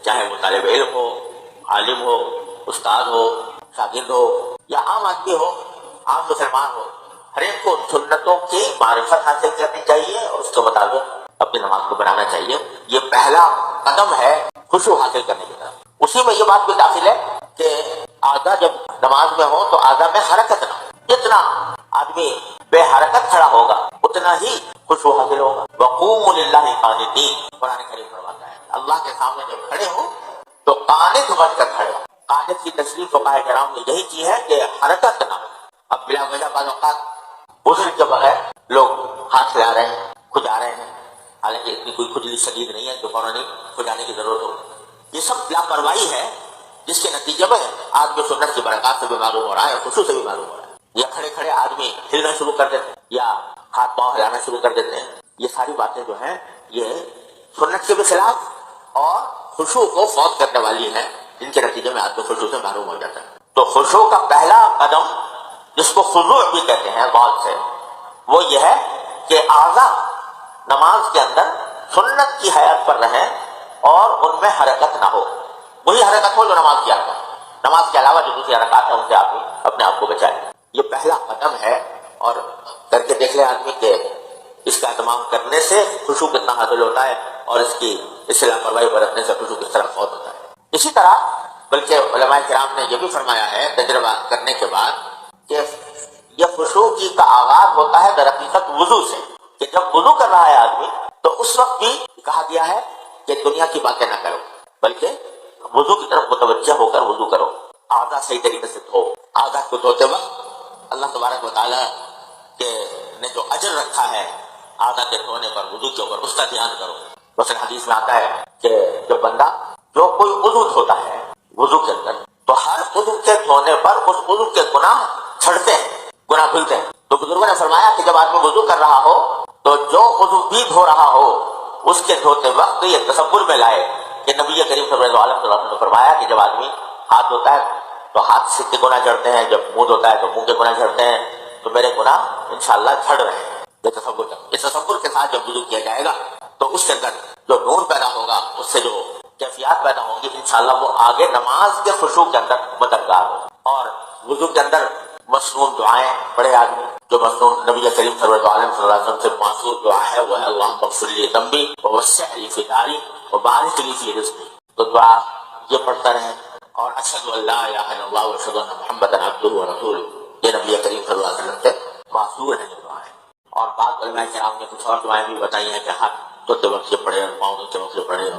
چاہے وہ طالب علم ہو، عالم ہو، استاد ہو، شاگرد ہو یا عام آدمی ہو، عام مسلمان ہو، ہر ایک کو سنتوں کی معرفت حاصل کرنی چاہیے اور اس کے مطابق اپنی نماز کو بنانا چاہیے۔ یہ پہلا قدم ہے خشوع حاصل کرنے کی طرف۔ اسی میں یہ بات بھی داخل ہے کہ اعضاء جب نماز میں ہو تو اعضاء میں حرکت نہ ہو۔ جتنا آدمی بے حرکت کھڑا ہوگا اتنا ہی خشوع حاصل ہوگا۔ وقوموا للہ قانتین، قرآن کریم فرماتا ہے اللہ کے سامنے جب کھڑے ہو تو قانت بن کر کھڑے ہو۔ قانت کی تشریح فقہاء کرام نے یہی کی ہے کہ حرکت نہ ہو۔ اب بلا وجہ بعض اوقات غسل کے بغیر لوگ ہاتھ ہلا رہے ہیں، کھجا رہے ہیں، حالانکہ اتنی کوئی کھجلی شدید نہیں ہے کہ فوراً ہی کھجانے کی ضرورت ہو۔ یہ سب لاپرواہی ہے جس کے نتیجے میں آدمی سنت کی برکات سے بھی معلوم ہو رہا ہے، خشوع سے بھی معلوم ہو رہا ہے۔ یا کھڑے کھڑے آدمی ہلنا شروع کر دیتے ہیں یا ہاتھ پاؤں ہلانا شروع کر دیتے ہیں۔ یہ ساری باتیں جو ہیں یہ سنت کے بھی خلاف اور خشوع کو فوت کرنے والی ہیں، جن کے نتیجے میں آدمی خشوع سے معلوم ہو جاتا ہے۔ تو خشوع کا پہلا قدم جس کو خضوع بھی کہتے ہیں غور سے، وہ یہ ہے کہ اعضاء نماز کے اندر سنت کی حیات پر رہیں اور ان میں حرکت نہ ہو۔ وہی حرکت ہو جو نماز کی حرکت ہے، نماز کے علاوہ جو دوسری حرکات ہیں ان سے آدمی اپنے آپ کو بچائے۔ یہ پہلا قدم ہے اور کر کے دیکھ لے آدمی کہ اس کا اہتمام کرنے سے خشوع کتنا حاصل ہوتا ہے اور اس سے لاپرواہی برتنے سے خشوع کس طرح فوت ہوتا ہے۔ اسی طرح بلکہ علماء کرام نے یہ بھی فرمایا ہے تجربہ کرنے کے بعد کہ یہ خشوع کی کا آغاز ہوتا ہے در حقیقت وضو سے، کہ جب وضو کر رہا ہے آدمی تو اس وقت بھی کہا گیا ہے کہ دنیا کی باتیں نہ کرو، بلکہ وضو کی طرف متوجہ ہو کر وضو کرو، اعضاء صحیح طریقے سے دھو۔ اعضاء کو دھوتے وقت اللہ تبارک و تعالیٰ نے جو اجر رکھا ہے اعضاء کے دھونے پر، وضو کے اوپر، اس کا دھیان کرو۔ مثلا حدیث میں آتا ہے کہ جب بندہ جو کوئی عضو دھوتا ہے وضو کے اندر تو ہر عضو کے دھونے پر اس عضو کے گناہ چھڑتے ہیں، گناہ دھلتے ہیں۔ تو بزرگوں نے فرمایا کہ جب آدمی وضو کر رہا ہو تو جو عضو بھی دھو رہا ہو اس کے دھوتے وقت یہ تصور میں لائے کہ نبی کریم صلی اللہ علیہ وسلم نے فرمایا کہ جب آدمی ہاتھ دھوتا ہے تو ہاتھ سے کے گناہ جھڑتے ہیں، جب منہ دھوتا ہے تو منہ کے گناہ جھڑتے ہیں، تو میرے گناہ انشاءاللہ جھڑ رہے ہیں۔ یہ تصور کے ساتھ جب وضو کیا جائے گا تو اس کے اندر جو نور پیدا ہوگا، اس سے جو کیفیات پیدا ہوں گی انشاءاللہ وہ آگے نماز کے خشوع کے اندر مددگار ہوگا۔ اور وضو کے اندر مسنون دعائیں پڑھے آدمی، جو مسنون نبی کریم صلی اللہ علیہ وسلم سے معصور دعا ہے وہ ہے اللہم اغفر لی ذنبی ووسع لی فی داری وبارک لی فی رزقی۔ تو دعا یہ پڑھتا رہے اور اشہد ان لا الہ الا اللہ واشہد ان محمدا عبدہ ورسولہ، یہ نبی کریم صلی اللہ علیہ وسلم سے معصور ہے یہ دعائیں۔ اور بعض علماء کرام نے کچھ اور دعائیں بھی بتائی ہیں کہ ہاتھ دھوتے وقت یہ پڑھے اور پاؤں دھوتے وقت یہ پڑھے۔